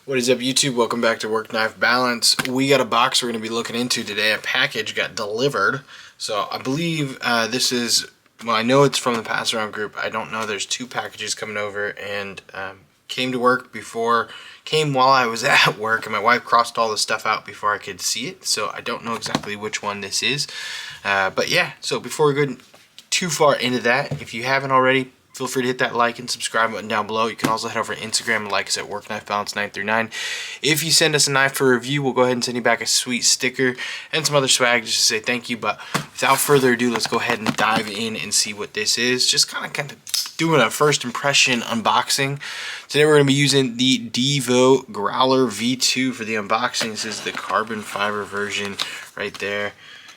What is up, YouTube? Welcome back to Work Knife Balance. We got a box we're going to be looking into today. A package got delivered. So I believe this is, well, I know it's from the Pass Around group. I don't know. There's two packages coming over, and came to work before, came while I was at work, and my wife crossed all the stuff out before I could see it. So I don't know exactly which one this is. But yeah, so before we go too far into that, if you haven't already, feel free to hit that like and subscribe button down below. You can also head over to Instagram and like us at WorkKnifeBalance939. If you send us a knife for review, we'll go ahead and send you back a sweet sticker and some other swag just to say thank you. But without further ado, let's go ahead and dive in and see what this is. Just kind of doing a first impression unboxing. Today we're going to be using the Devo Growler V2 for the unboxing. This is the carbon fiber version right there.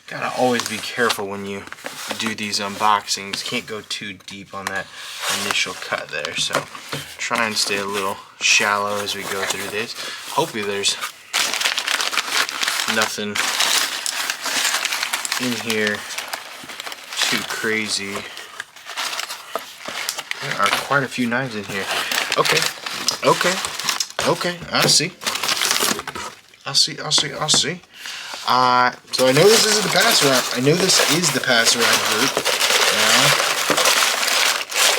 Gotta always be careful when you do these unboxings. Can't go too deep on that initial cut there. So try and stay a little shallow as we go through this. Hopefully there's nothing in here too crazy. There are quite a few knives in here. Okay. I see. So I know this is the Pass Around. I know this is the Pass Around group.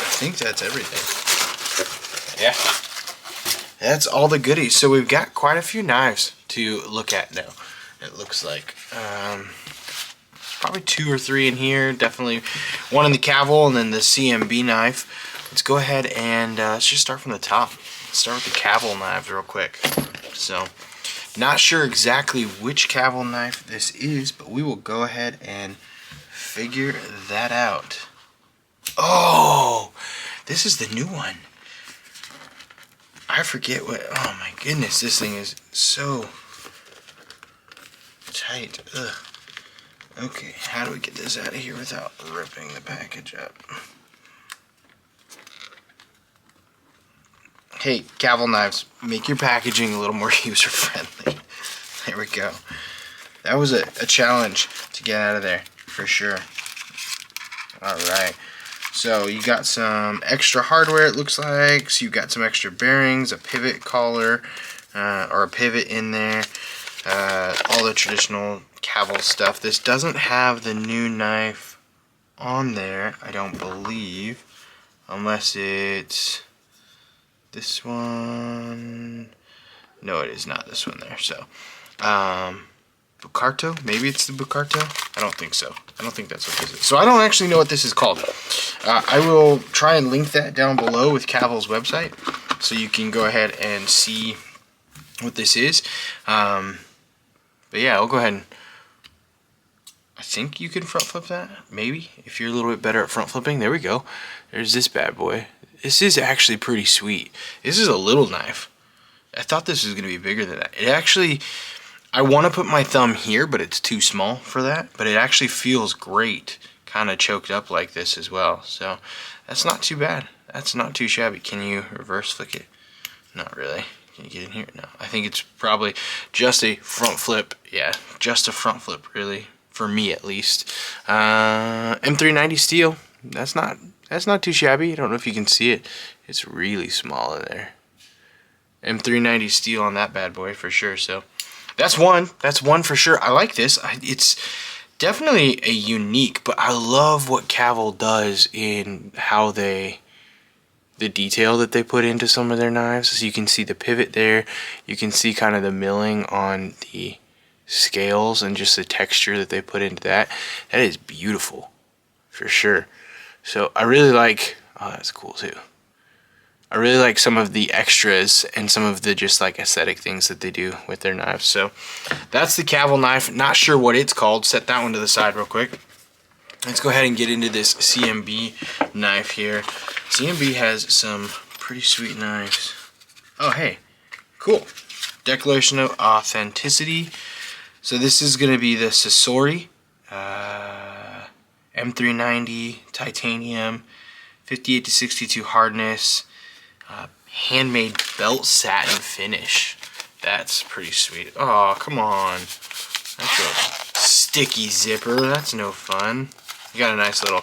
I think that's everything. Yeah. That's all the goodies. So we've got quite a few knives to look at now. It looks like. Probably 2 or 3 in here. Definitely one in the Cavel and then the CMB knife. Let's go ahead and let's just start from the top. Let's start with the Cavel knives real quick. So, not sure exactly which Cavel knife this is, but we will go ahead and figure that out. Oh, this is the new one. I forget what, oh my goodness, this thing is so tight. Ugh. Okay, how do we get this out of here without ripping the package up? Hey, Cavel knives, make your packaging a little more user-friendly. There we go. That was a challenge to get out of there, for sure. Alright, so you got some extra hardware, it looks like. So you got some extra bearings, a pivot collar, or a pivot in there. All the traditional Cavel stuff. This doesn't have the new knife on there, I don't believe. Unless it's this one. No, it is not this one there. So, Bucarto? Maybe it's the Bucarto? I don't think so. I don't think that's what this is. So I don't actually know what this is called. I will try and link that down below with Cavel's website, so you can go ahead and see what this is. But yeah, I'll go ahead and, I think you can front flip that, maybe, if you're a little bit better at front flipping. There we go. There's this bad boy. This is actually pretty sweet. This is a little knife. I thought this was going to be bigger than that. It actually, I want to put my thumb here, but it's too small for that. But it actually feels great, kind of choked up like this as well. So that's not too bad. That's not too shabby. Can you reverse flick it? Not really. Can you get in here? No. I think it's probably just a front flip. Yeah, just a front flip, really, for me at least. M390 steel. That's not too shabby. I don't know if you can see it. It's really small in there. M390 steel on that bad boy for sure. So that's one. That's one for sure. I like this. It's definitely a unique, but I love what Cavel does in how the detail that they put into some of their knives. So you can see the pivot there. You can see kind of the milling on the scales and just the texture that they put into that. That is beautiful for sure. So I really like, oh, that's cool too. I really like some of the extras and some of the just like aesthetic things that they do with their knives. So that's the Cavel knife. Not sure what it's called. Set that one to the side real quick. Let's go ahead and get into this CMB knife here. CMB has some pretty sweet knives. Oh, hey, cool. Declaration of authenticity. So this is going to be the Sasori. M390 titanium, 58 to 62 hardness, handmade belt satin finish. That's pretty sweet. Oh, come on. That's a sticky zipper. That's no fun. You got a nice little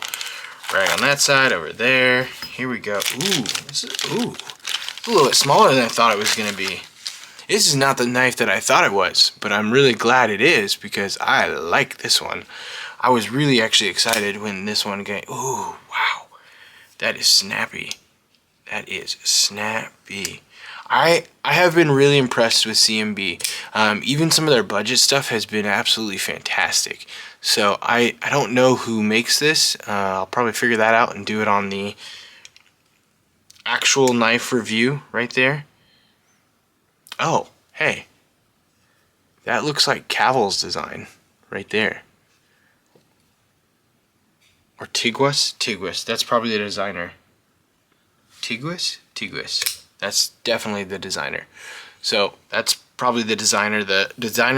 rag on that side, over there. Here we go. Ooh, this is, ooh, it's a little bit smaller than I thought it was going to be. This is not the knife that I thought it was, but I'm really glad it is because I like this one. I was really actually excited when this one came. Ooh, wow. That is snappy. That is snappy. I have been really impressed with CMB. Even some of their budget stuff has been absolutely fantastic. So I don't know who makes this. I'll probably figure that out and do it on the actual knife review right there. Oh, hey. That looks like Caval's design right there. Or Tiguas? Tiguas. That's probably the designer. Tiguas? Tiguas. That's definitely the designer. So that's probably the designer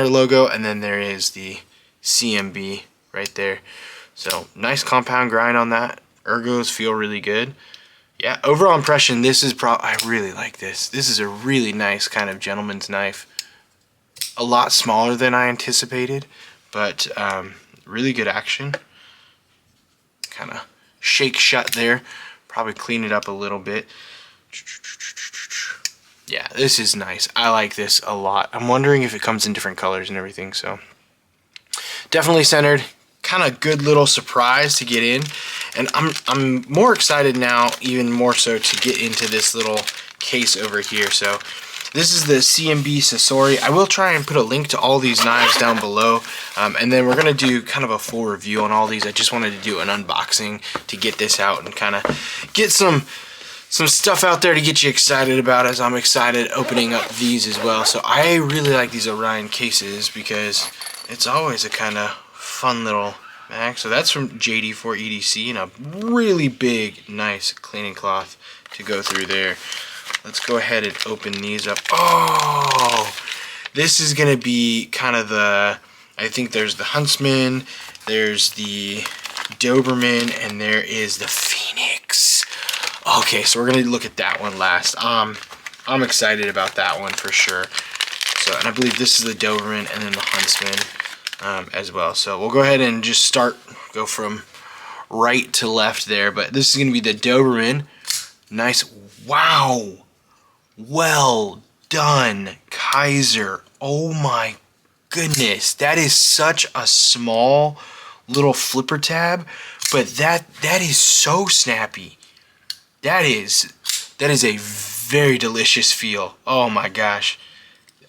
logo, and then there is the CMB right there. So nice compound grind on that. Ergos feel really good. Yeah, overall impression, this is I really like this. This is a really nice kind of gentleman's knife. A lot smaller than I anticipated, but really good action. Kind of shake shut there. Probably clean it up a little bit. Yeah, this is nice. I like this a lot. I'm wondering if it comes in different colors and everything, so definitely centered. Kind of good little surprise to get in, and I'm more excited now, even more so, to get into this little case over here. So this is the CMB Sasori. I will try and put a link to all these knives down below, and then we're gonna do kind of a full review on all these. I just wanted to do an unboxing to get this out and kind of get some stuff out there to get you excited about, as I'm excited opening up these as well. So I really like these Orion cases because it's always a kind of fun little bag. So that's from JD4 EDC, and a really big, nice cleaning cloth to go through there. Let's go ahead and open these up. Oh, this is gonna be kind of the, I think there's the Huntsman, there's the Doberman, and there is the Phoenix. Okay, so we're gonna look at that one last. I'm excited about that one for sure. So, and I believe this is the Doberman and then the Huntsman as well. So we'll go ahead and just go from right to left there. But this is gonna be the Doberman. Nice, wow, well done, Kizer. Oh my goodness, that is such a small little flipper tab, but that is so snappy. That is a very delicious feel. Oh my gosh,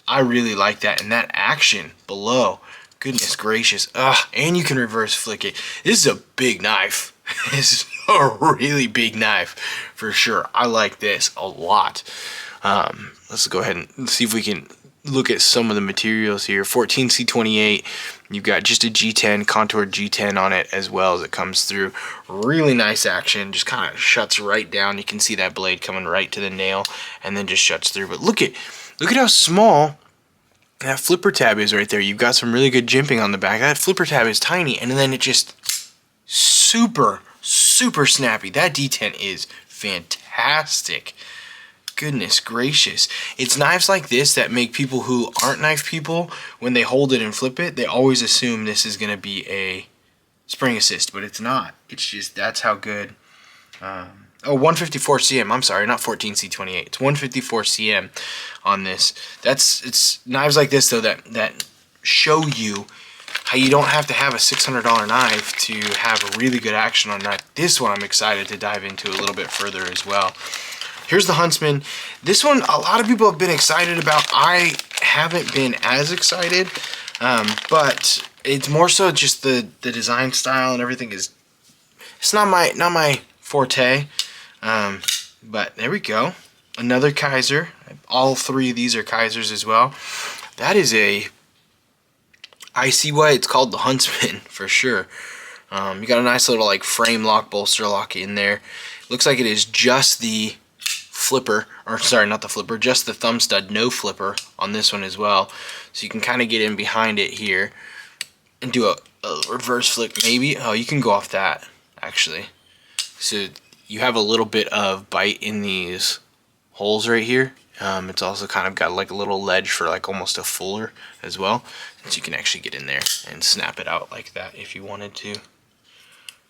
I really like that, and that action below, goodness gracious. And you can reverse flick it. This is a big knife. This is a really big knife for sure. I like this a lot. Let's go ahead and see if we can look at some of the materials here. 14C28. You've got just a G10, contoured G10 on it as well as it comes through. Really nice action. Just kind of shuts right down. You can see that blade coming right to the nail and then just shuts through. But look at how small that flipper tab is right there. You've got some really good jimping on the back. That flipper tab is tiny, and then it just super snappy. That D10 is fantastic. Goodness gracious. It's knives like this that make people who aren't knife people, when they hold it and flip it, they always assume this is going to be a spring assist, but it's not. It's just, that's how good. 154 cm. I'm sorry, not 14C28. It's 154 cm on this. It's knives like this though that show you how you don't have to have a $600 knife to have a really good action on that. This one I'm excited to dive into a little bit further as well. Here's the Huntsman. This one, a lot of people have been excited about. I haven't been as excited, but it's more so just the design style and everything is, it's not my forte. But there we go. Another Kizer. All three of these are Kizers as well. That is I see why it's called the Huntsman for sure. You got a nice little like frame lock, bolster lock in there. Looks like it is just the flipper, or sorry, not the flipper, just the thumb stud, no flipper on this one as well. So you can kind of get in behind it here and do a reverse flick maybe. Oh, you can go off that actually. So you have a little bit of bite in these holes right here. It's also kind of got like a little ledge for like almost a fuller as well. So you can actually get in there and snap it out like that if you wanted to.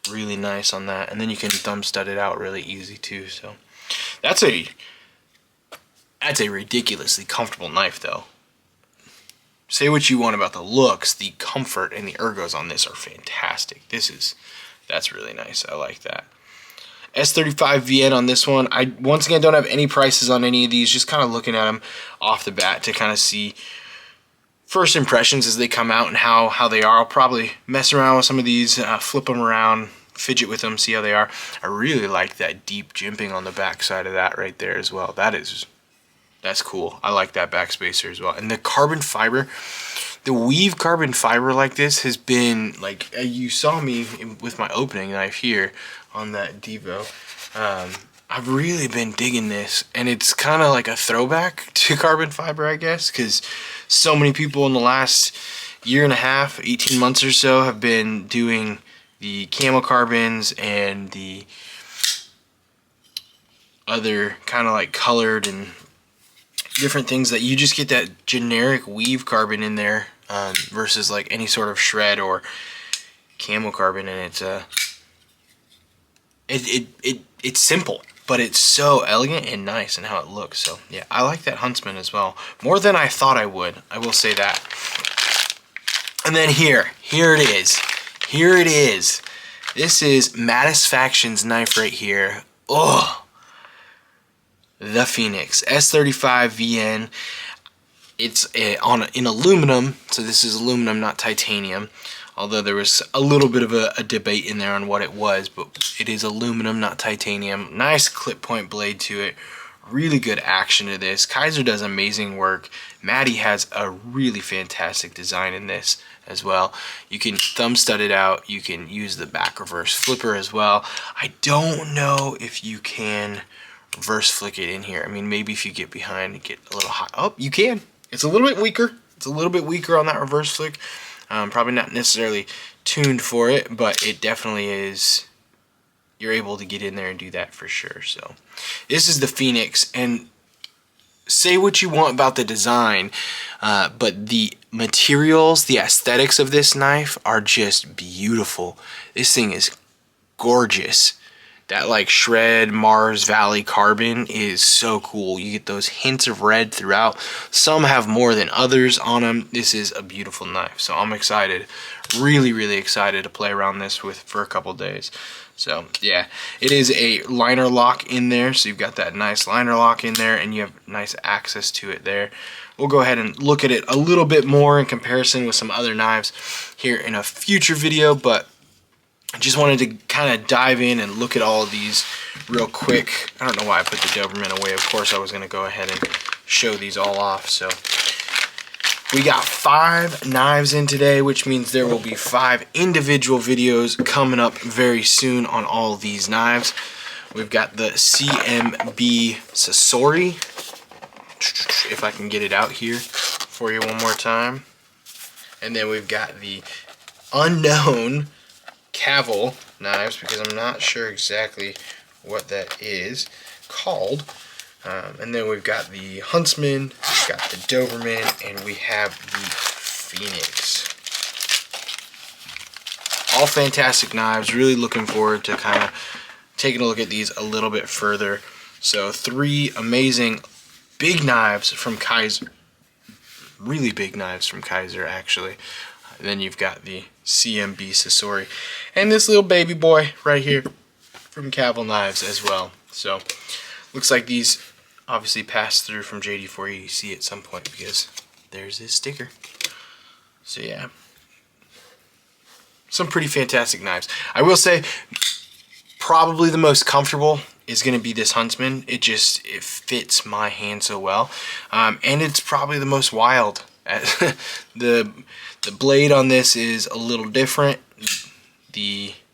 Really nice on that. And then you can thumb stud it out really easy too. So that's a That's a ridiculously comfortable knife though. Say what you want about the looks, the comfort and the ergos on this are fantastic. That's really nice. I like that. S35 VN on this one. I once again don't have any prices on any of these, just kind of looking at them off the bat to kind of see first impressions as they come out and how they are. I'll probably mess around with some of these, flip them around, fidget with them, see how they are. I really like that deep jimping on the back side of that right there as well. That's cool. I like that back spacer as well. And the carbon fiber, the weave carbon fiber like this has been, like you saw me with my opening knife here on that Devo. I've really been digging this, and it's kind of like a throwback to carbon fiber, I guess, because so many people in the last year and a half, 18 months or so, have been doing the camo carbons and the other kind of like colored and different things that you just get that generic weave carbon in there, versus like any sort of shred or camo carbon, and it's simple, but it's so elegant and nice in how it looks. So yeah, I like that Huntsman as well, more than I thought I would, I will say that. And then here it is. This is Mattisfaction's knife right here. Oh, the Phoenix S35 VN. It's in aluminum, so this is aluminum, not titanium. Although there was a little bit of a debate in there on what it was, but it is aluminum, not titanium. Nice clip point blade to it. Really good action to this. Kizer does amazing work. Matty has a really fantastic design in this as well. You can thumb stud it out. You can use the back reverse flipper as well. I don't know if you can reverse flick it in here. I mean, maybe if you get behind and get a little hot. Oh, you can. It's a little bit weaker. It's a little bit weaker on that reverse flick. Probably not necessarily tuned for it, but it definitely is. You're able to get in there and do that for sure. So this is the Phoenix, and say what you want about the design, but the materials, the aesthetics of this knife are just beautiful. This thing is gorgeous. That like shred Mars Valley carbon is so cool. You get those hints of red throughout. Some have more than others on them. This is a beautiful knife, so I'm excited, really excited to play around this for a couple days. So yeah, it is a liner lock in there, so you've got that nice liner lock in there, and you have nice access to it there. We'll go ahead and look at it a little bit more in comparison with some other knives here in a future video, but I just wanted to kind of dive in and look at all of these real quick. I don't know why I put the Doberman away. Of course I was going to go ahead and show these all off. So we got 5 knives in today, which means there will be 5 individual videos coming up very soon on all of these knives. We've got the CMB Sasori, if I can get it out here for you one more time. And then we've got the unknown Caval knives, because I'm not sure exactly what that is called. And then we've got the Huntsman, we've got the Doberman, and we have the Phoenix. All fantastic knives. Really looking forward to kind of taking a look at these a little bit further. So 3 amazing big knives from Kizer. Really big knives from Kizer, actually. Then you've got the CMB Sasori, and this little baby boy right here from Caval Knives as well. So looks like these obviously passed through from JD4EDC at some point, because there's his sticker. So yeah, some pretty fantastic knives. I will say probably the most comfortable is going to be this Huntsman. It fits my hand so well, and it's probably the most wild. The blade on this is a little different. It's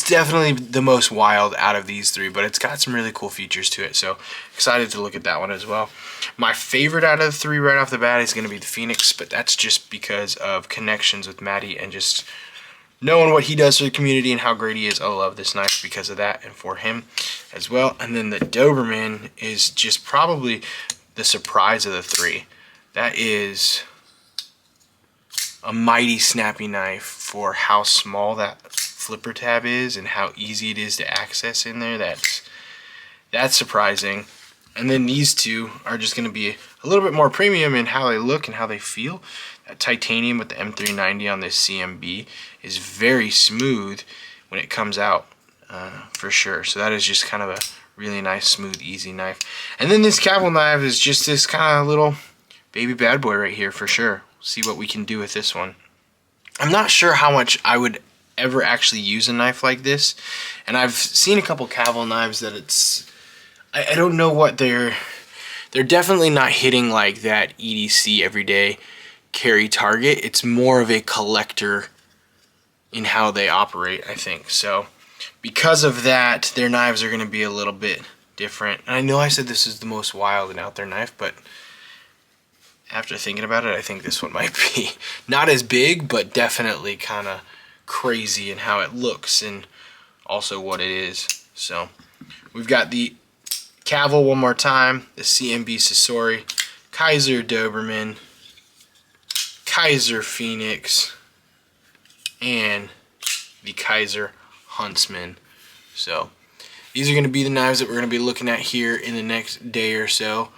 definitely the most wild out of these 3, but it's got some really cool features to it. So excited to look at that one as well. My favorite out of the 3 right off the bat is going to be the Phoenix, but that's just because of connections with Matty and just knowing what he does for the community and how great he is. I love this knife because of that and for him as well. And then the Doberman is just probably the surprise of the 3. That is a mighty snappy knife for how small that flipper tab is and how easy it is to access in there. That's surprising. And then these two are just going to be a little bit more premium in how they look and how they feel. That titanium with the M390 on this CMB is very smooth when it comes out, for sure. So that is just kind of a really nice, smooth, easy knife. And then this Cavil knife is just this kind of little baby bad boy right here, for sure. See what we can do with this one. I'm not sure how much I would ever actually use a knife like this, and I've seen a couple Cavil knives that I don't know what they're definitely not hitting like that EDC everyday carry target. It's more of a collector in how they operate, I think. So because of that, their knives are going to be a little bit different. And I know I said this is the most wild and out there knife, but after thinking about it, I think this one might be not as big, but definitely kind of crazy in how it looks and also what it is. So we've got the Cavil one more time, the CMB Sasori, Kizer Doberman, Kizer Phoenix, and the Kizer Huntsman. So these are going to be the knives that we're going to be looking at here in the next day or so.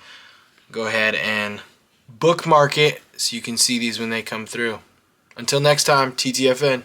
Go ahead and bookmark it so you can see these when they come through. Until next time, TTFN.